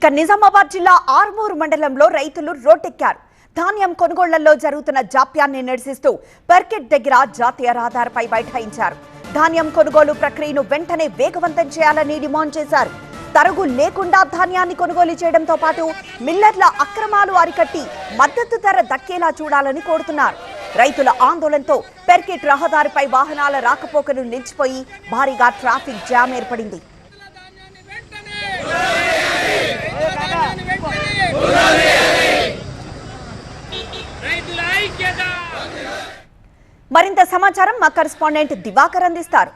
ఇక నిజామాబాద్ జిల్లా ఆర్మూరు మండలంలో రైతులు రోడ్డెక్కారు. ధాన్యం కొనుగోళ్లలో జరుగుతున్న జాప్యాన్ని నిరసిస్తూ పర్కెట్ దగ్గర జాతీయ రహదారిపై బైఠాయించారు. ధాన్యం కొనుగోలు ప్రక్రియను వెంటనే వేగవంతం చేయాలని డిమాండ్ చేశారు. తరుగు లేకుండా ధాన్యాన్ని కొనుగోలు చేయడంతో పాటు మిల్లర్ల అక్రమాలు అరికట్టి మద్దతు ధర దక్కేలా చూడాలని కోరుతున్నారు. రైతుల ఆందోళనతో పర్కెట్ రహదారిపై వాహనాల రాకపోకలు నిలిచిపోయి భారీగా ట్రాఫిక్ జామ్ ఏర్పడింది. మరింత సమాచారం మా కరెస్పాండెంట్ దివాకర్ అందిస్తారు.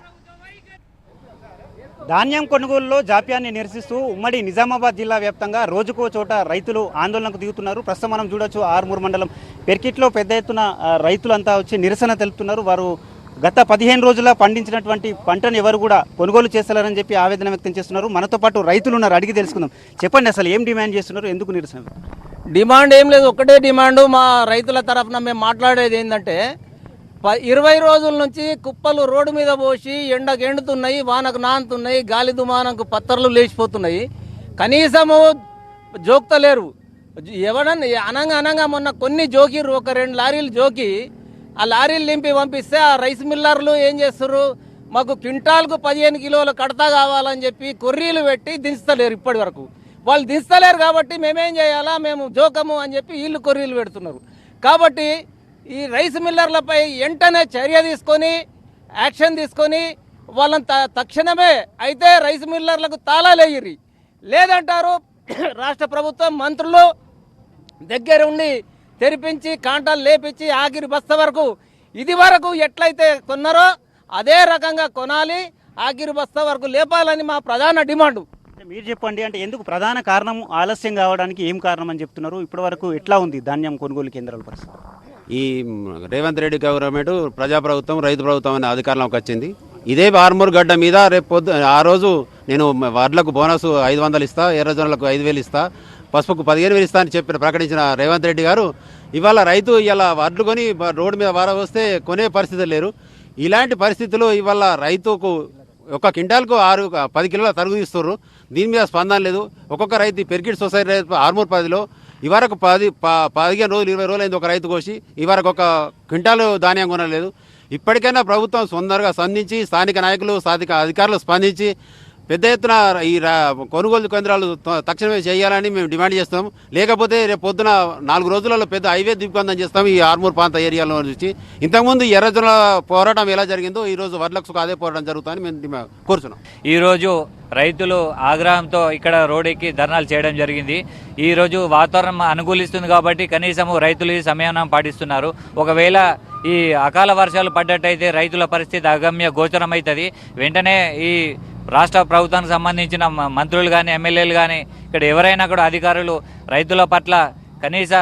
ధాన్యం కొనుగోలులో జాప్యాన్ని నిరసిస్తూ ఉమ్మడి నిజామాబాద్ జిల్లా వ్యాప్తంగా రోజుకో చోట రైతులు ఆందోళనకు దిగుతున్నారు. ప్రస్తుతం మనం చూడొచ్చు ఆర్మూరు మండలం పెర్కిట్లో పెద్ద ఎత్తున రైతులంతా వచ్చి నిరసన తెలుపుతున్నారు. వారు గత 15 రోజుల పండించినటువంటి పంటను ఎవరు కూడా కొనుగోలు చేస్తారని చెప్పి ఆవేదన వ్యక్తం చేస్తున్నారు. మనతో పాటు రైతులు ఉన్నారు, అడిగి తెలుసుకుందాం. చెప్పండి, అసలు ఏం డిమాండ్ చేస్తున్నారు, ఎందుకు నిరసన? డిమాండ్ ఏం లేదు, ఒకటే డిమాండ్. మా రైతుల తరఫున మేము మాట్లాడేది ఏంటంటే 20 రోజుల నుంచి కుప్పలు రోడ్డు మీద పోసి ఎండకు ఎండుతున్నాయి, వానకు నానుతున్నాయి, గాలి దుమానంకు పత్తర్లు లేచిపోతున్నాయి. కనీసము జోక్తలేరు. ఎవడన్నా అనంగా మొన్న కొన్ని జోకిర్రు, ఒక 2 లారీలు జోకి ఆ లారీలు నింపి పంపిస్తే ఆ రైస్ మిల్లర్లు ఏం చేస్తారు, మాకు క్వింటాల్కు 15 కిలోల కడతా కావాలని చెప్పి కొర్రీలు పెట్టి దించలేరు. ఇప్పటి వరకు వాళ్ళు దించలేరు కాబట్టి మేమేం చేయాలా, మేము జోకము అని చెప్పి వీళ్ళు కొర్రీలు పెడుతున్నారు. కాబట్టి ఈ రైస్ మిల్లర్లపై వెంటనే చర్య తీసుకొని యాక్షన్ తీసుకొని వాళ్ళని తక్షణమే అయితే రైస్ మిల్లర్లకు తాళాలేయ్యి లేదంటారు. రాష్ట్ర ప్రభుత్వం మంత్రులు దగ్గర ఉండి తెరిపించి కాంటాలు లేపించి ఆఖరి బస్త వరకు ఇది వరకు ఎట్లయితే కొన్నారో అదే రకంగా కొనాలి, ఆఖరి బస్త వరకు లేపాలని మా ప్రధాన డిమాండ్. మీరు చెప్పండి, అంటే ఎందుకు ప్రధాన కారణం ఆలస్యం కావడానికి ఏం కారణం అని చెప్తున్నారు? ఇప్పటి వరకు ఎట్లా ఉంది ధాన్యం కొనుగోలు కేంద్రాల పరిస్థితి? ఈ రేవంత్ రెడ్డి గవర్నమెంట్ ప్రజాప్రభుత్వం రైతు ప్రభుత్వం అనే అధికారంలోకి వచ్చింది. ఇదే ఆర్మూరు గడ్డ మీద రేపు ఆ రోజు నేను వడ్లకు బోనస్ 500 ఇస్తా, ఎర్రజొన్నలకు 5000 ఇస్తా, పసుపుకు 15,000 ఇస్తా అని చెప్పి ప్రకటించిన రేవంత్ రెడ్డి గారు ఇవాళ రైతు ఇలా వడ్లు కొని రోడ్డు మీద వార వస్తే కొనే పరిస్థితి లేరు. ఇలాంటి పరిస్థితుల్లో ఇవాళ రైతుకు ఒక క్వింటాల్కు 10 కిలోల తరుగు తీస్తున్నారు. దీని మీద స్పందన లేదు. ఒక్కొక్క రైతు పెర్కిట్ సొసైటీ రైతు ఆర్మూరు 10లో ఇవరకు 15 రోజులు 20 రోజులు అయింది ఒక రైతు కోసి ఇవరకు ఒక క్వింటాలు ధాన్యం కొనలేదు. ఇప్పటికైనా ప్రభుత్వం తొందరగా స్పందించి స్థానిక నాయకులు స్థానిక అధికారులు స్పందించి పెద్ద ఎత్తున ఈ కొనుగోలు కేంద్రాలు తక్షణమే చేయాలని మేము డిమాండ్ చేస్తాం. లేకపోతే రేపు పొద్దున 4 రోజులలో పెద్ద హైవే దిగ్బంధం చేస్తాం ఈ ఆర్మూరు ప్రాంత ఏరియాలో నుంచి. ఇంతకుముందు ఎర్రజొన్న పోరాటం ఎలా జరిగిందో ఈరోజు వడ్లకు అదే పోరాటం జరుగుతుందని మేము కోరుతున్నాం. ఈరోజు రైతులు ఆగ్రహంతో ఇక్కడ రోడ్డెక్కి ధర్నాలు చేయడం జరిగింది. ఈరోజు వాతావరణం అనుకూలిస్తుంది కాబట్టి కనీసము రైతులు ఈ సమయాన్ని పాటిస్తున్నారు. ఒకవేళ ఈ అకాల వర్షాలు పడ్డట్టయితే రైతుల పరిస్థితి అగమ్య గోచరం అవుతుంది. వెంటనే ఈ రాష్ట్ర ప్రభుత్వానికి సంబంధించిన మంత్రులు కానీ ఎమ్మెల్యేలు కానీ ఇక్కడ ఎవరైనా కూడా అధికారులు రైతుల పట్ల కనీస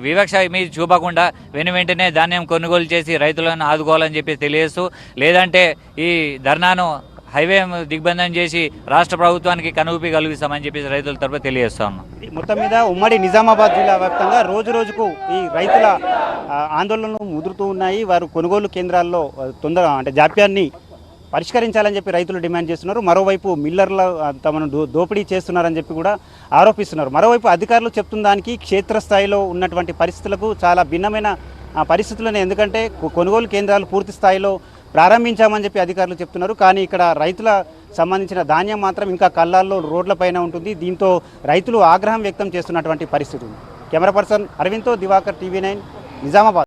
వివక్ష మీద చూపకుండా వెంటనే ధాన్యం కొనుగోలు చేసి రైతులను ఆదుకోవాలని చెప్పి తెలియజేస్తూ, లేదంటే ఈ ధర్నాను హైవే దిగ్బంధం చేసి రాష్ట్ర ప్రభుత్వానికి కనువిపి కలిగిస్తామని చెప్పి రైతుల తరఫున తెలియజేస్తా ఉన్నాం. మొత్తం మీద ఉమ్మడి నిజామాబాద్ జిల్లా వ్యాప్తంగా రోజు రోజుకు ఈ రైతుల ఆందోళనలు ముదురుతూ ఉన్నాయి. వారు కొనుగోలు కేంద్రాల్లో తొందరగా అంటే జాప్యాన్ని పరిష్కరించాలని చెప్పి రైతులు డిమాండ్ చేస్తున్నారు. మరోవైపు మిల్లర్ల తమను దోపిడీ చేస్తున్నారని చెప్పి కూడా ఆరోపిస్తున్నారు. మరోవైపు అధికారులు చెప్తున్న దానికి క్షేత్రస్థాయిలో ఉన్నటువంటి పరిస్థితులకు చాలా భిన్నమైన పరిస్థితులను, ఎందుకంటే కొనుగోలు కేంద్రాలు పూర్తి స్థాయిలో ప్రారంభించామని చెప్పి అధికారులు చెప్తున్నారు. కానీ ఇక్కడ రైతుల సంబంధించిన ధాన్యం మాత్రం ఇంకా కళ్ళాల్లో రోడ్లపైన ఉంటుంది. దీంతో రైతులు ఆగ్రహం వ్యక్తం చేస్తున్నటువంటి పరిస్థితి ఉంది. కెమెరా పర్సన్ అరవింద్తో దివాకర్, TV9 నిజామాబాద్.